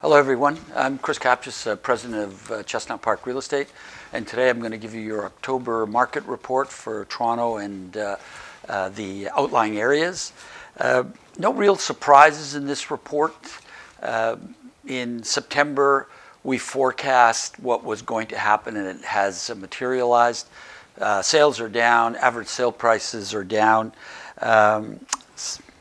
Hello everyone, I'm Chris Kapches, President of Chestnut Park Real Estate, and today I'm going to give you your October market report for Toronto and the outlying areas. No real surprises in this report. In September, we forecast what was going to happen and it has materialized. Sales are down, average sale prices are down.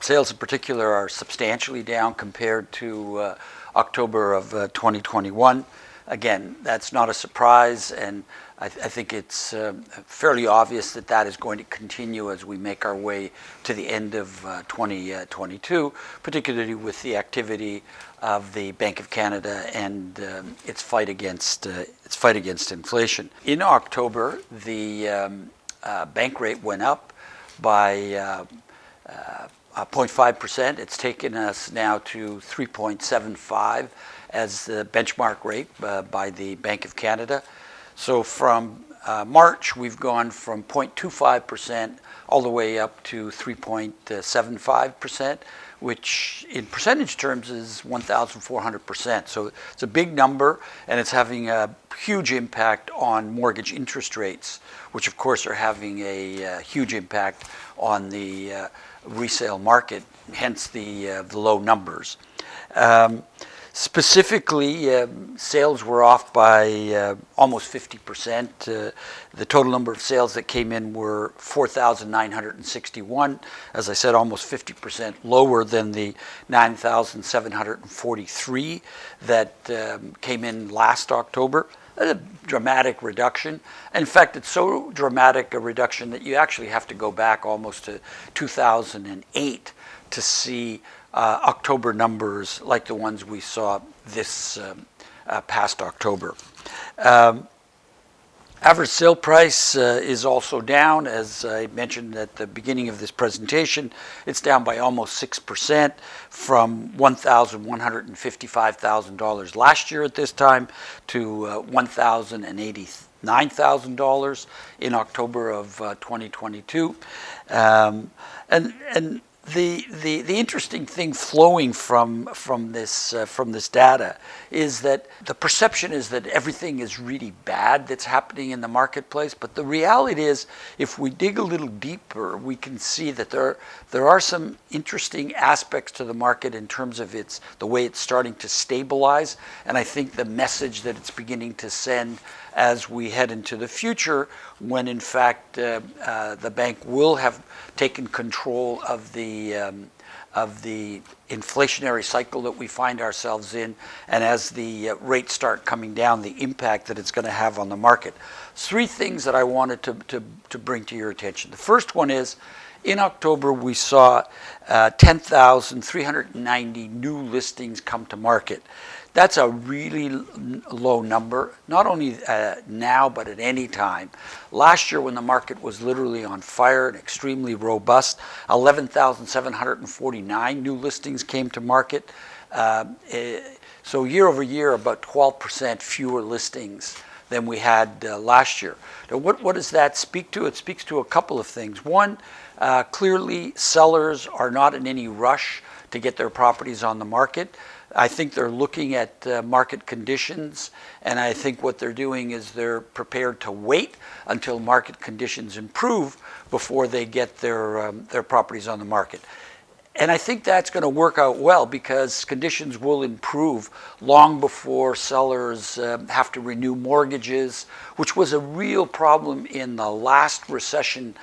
Sales in particular are substantially down compared to October of 2021. Again, that's not a surprise, and I think it's fairly obvious that that is going to continue as we make our way to the end of 2022, particularly with the activity of the Bank of Canada and its fight against inflation. In October, the bank rate went up by 0.5%. It's taken us now to 3.75 as the benchmark rate by the Bank of Canada. So from March, we've gone from 0.25% all the way up to 3.75%, which in percentage terms is 1,400%. So it's a big number, and it's having a huge impact on mortgage interest rates, which of course are having a huge impact on the resale market, hence the low numbers. Specifically, sales were off by almost 50%. The total number of sales that came in were 4,961. As I said, almost 50% lower than the 9,743 that came in last October. A dramatic reduction. In fact, it's so dramatic a reduction that you actually have to go back almost to 2008 to see October numbers like the ones we saw this past October. Average sale price is also down. As I mentioned at the beginning of this presentation, it's down by almost 6% from $1,155,000 last year at this time to $1,089,000 in October of 2022. And the interesting thing flowing from this data is that the perception is that everything is really bad that's happening in the marketplace, but the reality is, if we dig a little deeper, we can see that there are some interesting aspects to the market in terms of the way it's starting to stabilize, and I think the message that it's beginning to send as we head into the future, when in fact the bank will have taken control of the inflationary cycle that we find ourselves in, and as the rates start coming down, the impact that it's going to have on the market. Three things that I wanted to bring to your attention. The first one is, in October, we saw 10,390 new listings come to market. That's a really low number, not only now, but at any time. Last year, when the market was literally on fire and extremely robust, 11,749 new listings came to market. So year over year, about 12% fewer listings than we had last year. Now, what does that speak to? It speaks to a couple of things. One, clearly sellers are not in any rush to get their properties on the market. I think they're looking at market conditions, and I think what they're doing is they're prepared to wait until market conditions improve before they get their properties on the market. And I think that's going to work out well, because conditions will improve long before sellers have to renew mortgages, which was a real problem in the last recession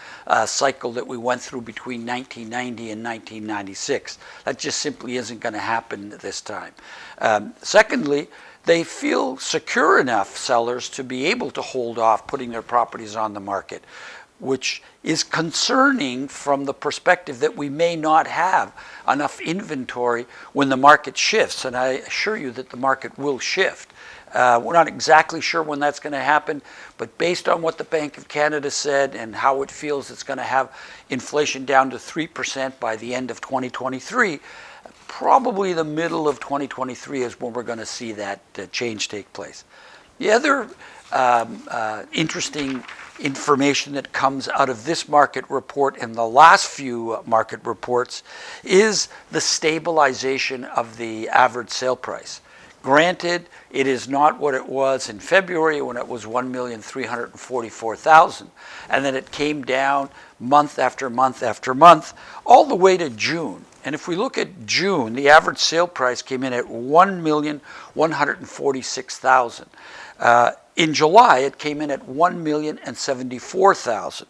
cycle that we went through between 1990 and 1996. That just simply isn't going to happen this time. Secondly, they feel secure enough, sellers, to be able to hold off putting their properties on the market, which is concerning from the perspective that we may not have enough inventory when the market shifts. And I assure you that the market will shift. We're not exactly sure when that's going to happen, but based on what the Bank of Canada said and how it feels it's going to have inflation down to 3% by the end of 2023, probably the middle of 2023 is when we're going to see that change take place. The other interesting information that comes out of this market report and the last few market reports is the stabilization of the average sale price. Granted, it is not what it was in February when it was 1,344,000, and then it came down month after month after month, all the way to June. And if we look at June, the average sale price came in at 1,146,000. In July, it came in at 1,074,000.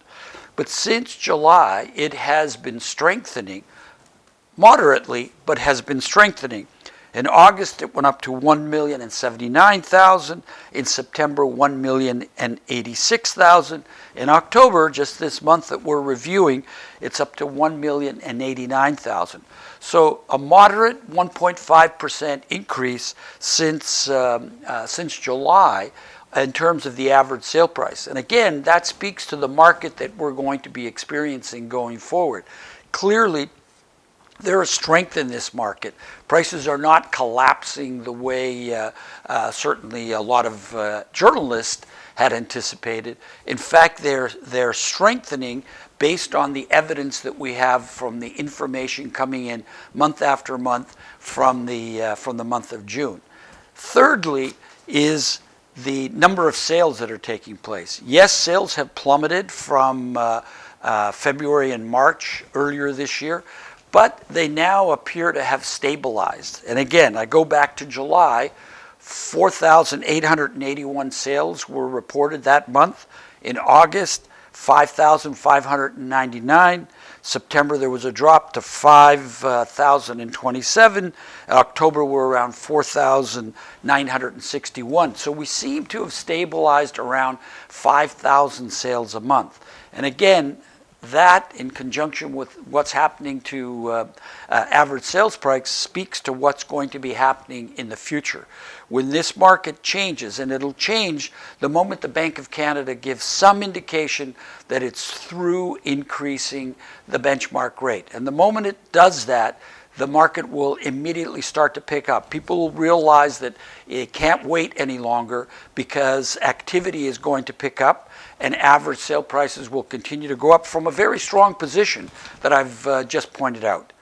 But since July, it has been strengthening moderately, but has been strengthening. In August, it went up to 1,079,000. In September, 1,086,000. In October, just this month that we're reviewing, it's up to 1,089,000. So a moderate 1.5% increase since July in terms of the average sale price. And again, that speaks to the market that we're going to be experiencing going forward. Clearly, there is strength in this market. Prices are not collapsing the way certainly a lot of journalists had anticipated. In fact, they're strengthening based on the evidence that we have from the information coming in month after month from the month of June. Thirdly is the number of sales that are taking place. Yes, sales have plummeted from February and March earlier this year, but they now appear to have stabilized. And again, I go back to July, 4,881 sales were reported that month. In August, 5,599. September, there was a drop to 5,027. October, we're around 4,961. So we seem to have stabilized around 5,000 sales a month. And again, that, in conjunction with what's happening to average sales price, speaks to what's going to be happening in the future. When this market changes, and it'll change the moment the Bank of Canada gives some indication that it's through increasing the benchmark rate. And the moment it does that, the market will immediately start to pick up. People will realize that it can't wait any longer because activity is going to pick up and average sale prices will continue to go up from a very strong position that I've just pointed out.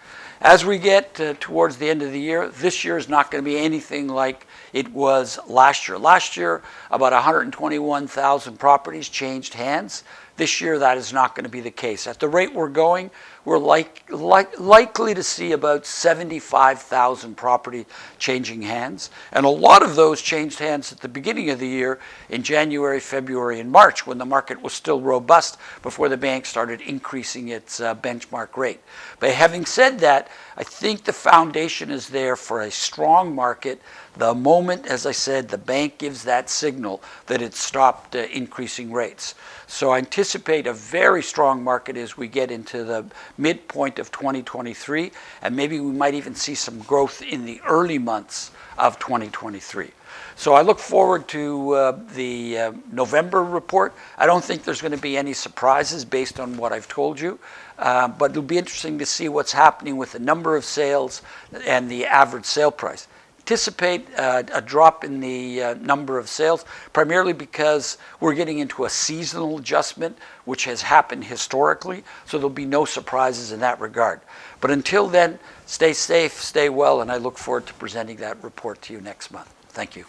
As we get towards the end of the year, this year is not going to be anything like it was last year. Last year, about 121,000 properties changed hands. This year, that is not going to be the case. At the rate we're going, we're likely to see about 75,000 property changing hands. And a lot of those changed hands at the beginning of the year in January, February, and March, when the market was still robust before the bank started increasing its benchmark rate. But having said that, I think the foundation is there for a strong market the moment, as I said, the bank gives that signal that it's stopped increasing rates. So I anticipate a very strong market as we get into the midpoint of 2023, and maybe we might even see some growth in the early months of 2023. So I look forward to the November report. I don't think there's going to be any surprises based on what I've told you, but it'll be interesting to see what's happening with the number of sales and the average sale price. Anticipate a drop in the number of sales, primarily because we're getting into a seasonal adjustment, which has happened historically, so there'll be no surprises in that regard. But until then, stay safe, stay well, and I look forward to presenting that report to you next month. Thank you.